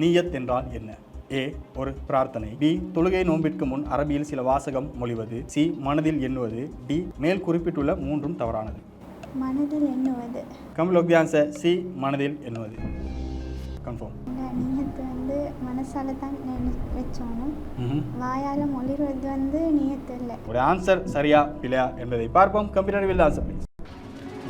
நீயத் என்றால் என்ன? ஏ. ஒரு பிரார்த்தனை. பி. தொழுகை நோன்பிற்கு முன் அரபியில் சில வாசகம் மொழிவது. சி. மனதில் எண்ணுவது. டி. மேல் குறிப்பிட்டுள்ள மூன்றும் தவறானது. மனதில் எண்ணுவது. Complete answer C. மனதில் எண்ணுவது. கன்ஃபார்ம். நீயத்து மனசால தான் வச்சோணும். வாயால் மொழிவது நீயத்து இல்லை. ஒரு ஆன்சர் சரியா இல்லையா என்பதை பார்ப்போம். Computer will answer please.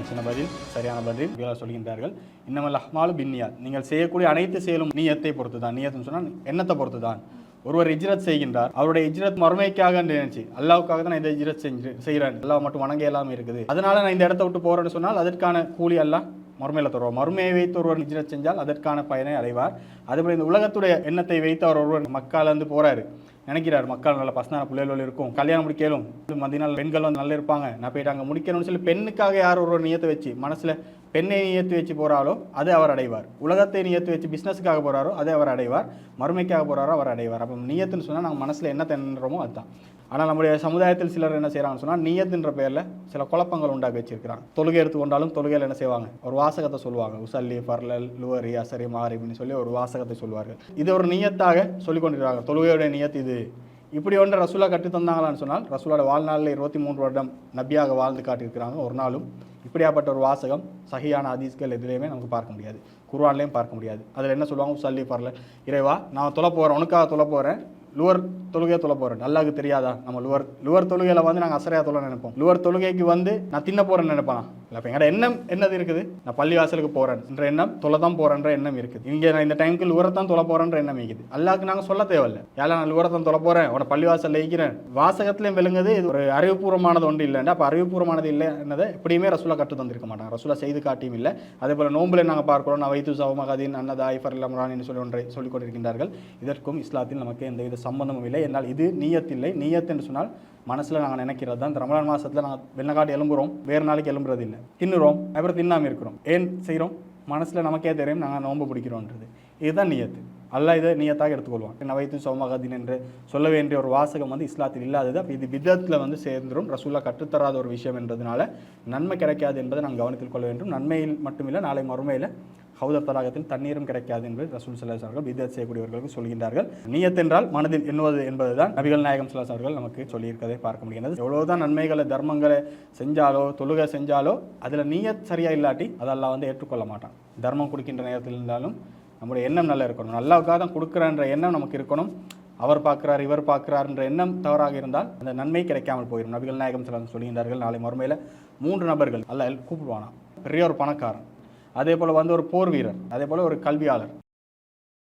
சின்ன பதில் சரியான பதில் சொல்கின்றார்கள். இன்னமல் அஹ்மாலு பின்னியாத். நீங்கள் செய்யக்கூடிய அனைத்து செயலும் நீயத்தை பொறுத்து தான். நீயத்துன்னு சொன்னால் எண்ணத்தை பொறுத்து தான். ஒருவர் இஜ்ரத் செய்கின்றார், அவருடைய இஜ்ரத் மறுமைக்காக நினைச்சு அல்லாவுக்காக தான் நான் இந்த இஜ்ரத் செய்கிறேன், அல்லாஹ் மட்டும் வணங்க எல்லாமே இருக்குது, அதனால நான் இந்த இடத்த விட்டு போறேன்னு சொன்னால் அதற்கான கூலி அல்லாஹ் மறுமையில் தருவார். மறுமையை வைத்து ஒருவர் இஜ்ரத் செஞ்சால் அதற்கான பயனை அடைவார். அதேபோல் இந்த உலகத்துடைய எண்ணத்தை வைத்து அவர் ஒருவர் மக்காலேருந்து போறாரு, நினைக்கிறார் மக்கள் நல்ல பசங்க பிள்ளைகள் இருக்கும், கல்யாணம் முடிக்கலும், மதினால் பெண்கள் நல்லா இருப்பாங்க, நான் போயிட்டு அங்கே முடிக்கணும்னு சொல்லி பெண்ணுக்காக யார் ஒரு நியத்தை வச்சு மனசில் பெண்ணை நியத்து வச்சு போகிறாரோ அதை அவர் அடைவார். உலகத்தை நியத்து வச்சு பிஸ்னஸுக்காக போகிறாரோ அதை அவர் அடைவார். மறுமைக்காக போகிறாரோ அவர் அடைவார். அப்போ நியத்துன்னு சொன்னால் நாங்கள் மனசில் என்ன தென்றோமோ அதுதான். ஆனால் நம்முடைய சமுதாயத்தில் சிலர் என்ன செய்கிறாங்கன்னு சொன்னால் நியத்துன்ற பேரில் சில குழப்பங்கள் உண்டாக்கி வச்சிருக்கிறாங்க. தொழுகை எடுத்துக்கொண்டாலும் தொழுகையில் என்ன செய்வாங்க, ஒரு வாசகத்தை சொல்லுவாங்க. உசல்லி ஃபர்லல் லுவரி அசரி மாரின்னு சொல்லி ஒரு வாசகத்தை சொல்லுவார்கள். இது ஒரு நியத்தாக சொல்லிக் கொண்டிருக்கிறாங்க. தொழுகையுடைய நியத்து இது. இப்படி ஒன்று ரசூலா கற்று தந்தாங்களான்னு சொன்னால் ரசூலோட வாழ்நாளில் 23 வருடம் நபியாக வாழ்ந்து காட்டியிருக்கிறாங்க. ஒரு நாளும் இப்படியாப்பட்ட ஒரு வாசகம் சஹியான ஹதீஸ்கள் எதுலேயுமே நமக்கு பார்க்க முடியாது, குர்ஆன்லேயும் பார்க்க முடியாது. அதில் என்ன சொல்லுவாங்க, உசல்லி ஃபர்லல், இறைவா நான் தொலை போகிறேன், உனக்காக தொலை போகிறேன், லுவர் தொழுகையை தொலை போகிறேன், அல்லாஹ்க்கு தெரியாதா? நம்ம லுவர் தொழுகையில் நாங்கள் அசரையாக தொலை நினைப்போம். லுவர் தொழுகைக்கு நான் தின்ன போகிறேன்னு நினைப்பானா? இல்லை, இப்போ எங்களோட எண்ணம் என்னது இருக்குது, நான் பள்ளி வாசலுக்கு போகிறேன் என்ற எண்ணம், தொலை தான் போகிறேன்ற எண்ணம் இருக்குது. இங்கே நான் இந்த டைமுக்கு லுவரத்தான் தொலை போகிறேன்ற எண்ணம் இருக்குது. அல்லாஹ்க்கு நாங்கள் சொல்ல தேவையில்லை, ஏன்னா நான் லுவரத்தான் தொலை போகிறேன், உன பள்ளி வாசல் வைக்கிறேன். வாசகத்திலையும் விளங்குது, இது ஒரு அறிவுபூர்வமானது ஒன்று இல்லைன்னா. அப்போ அறிவுபூர்வமானது இல்லை என்னதை எப்படியுமே ரசூலா கற்று தந்திருக்க மாட்டாங்க, ரசூலா செய்து காட்டியும் இல்லை. அதே போல் நோம்பில் நாங்கள் பார்க்கிறோம், நான் வைத்து சவமகதீன் அன்னதாய் ஃபர்ல் அம்ரான் சொல்லி ஒன்றை சொல்லிக் கொண்டிருக்கின்றார்கள். இதற்கும் இஸ்லாத்தில் நமக்கு எந்தவித சம்பந்தமும் இல்லை. என்னால் இது நீயத்தில்லை. நீயத் என்று சொன்னால் மனசில் நாங்கள் நினைக்கிறது தான். இந்த ரமலான் மாதத்தில் நாங்கள் வெள்ளக்காட்டு எலும்புறோம், வேறு நாளைக்கு எலும்புறது இல்லை, தின்னுறோம், அப்புறம் தின்னாமல் இருக்கிறோம். ஏன் செய்கிறோம்? மனசில் நமக்கே தெரியும் நாங்கள் நோன்பு பிடிக்கிறோன்றது. இதுதான் நீயத்து. அல்லாஹ் இதை நீயத்தாக எடுத்துக்கொள்வான். என்ன வைத்து சௌமகதீன் என்று சொல்ல வேண்டிய ஒரு வாசகம் இஸ்லாத்தில் இல்லாதது. அப்போ இது பிதத்தில் சேர்ந்துடும். ரசூலா கற்றுத்தராத ஒரு விஷயம் என்றதுனால நன்மை கிடைக்காது என்பதை நாங்கள் கவனத்தில் கொள்ள வேண்டும். நன்மையில் மட்டுமில்லை, நாளை மறுமையில் ஹவுதர் தலாகத்தில் தண்ணீரும் கிடைக்காது என்று ரசூல் ஸல்லல்லாஹு அலைஹி வஸல்லம் பிதத் செய்யக்கூடியவர்களுக்கு சொல்கின்றார்கள். நீயத் என்றால் மனதில் எண்ணுவது என்பதுதான் நபிகள் நாயகம் ஸல்லல்லாஹு அலைஹி வஸல்லம் நமக்கு சொல்லியிருக்கதை பார்க்க முடிகிறது. எவ்வளவுதான் நன்மைகளை தர்மங்களை செஞ்சாலோ தொழுகை செஞ்சாலோ அதில் நீயத் சரியா இல்லாட்டி அதெல்லாம் ஏற்றுக்கொள்ள மாட்டான். தர்மம் கொடுக்கின்ற நேரத்தில் இருந்தாலும் நம்முடைய எண்ணம் நல்லா இருக்கணும். நல்லாவுக்காக தான் கொடுக்குறன்ற எண்ணம் நமக்கு இருக்கணும். அவர் பார்க்கிறார் இவர் பார்க்கிறார்ன்ற எண்ணம் தவறாக இருந்தால் அந்த நன்மை கிடைக்காமல் போயிடும். நபிகள் நாயகம் ஸல்லல்லாஹு அலைஹி வஸல்லம் சொல்கின்றார்கள், நாளை மறுமையில் 3 நபர்கள் அல்லாஹ் கூப்பிடுவானா. பெரிய ஒரு பணக்காரன், அதே போல் ஒரு போர் வீரர், அதே போல் ஒரு கல்வியாளர்,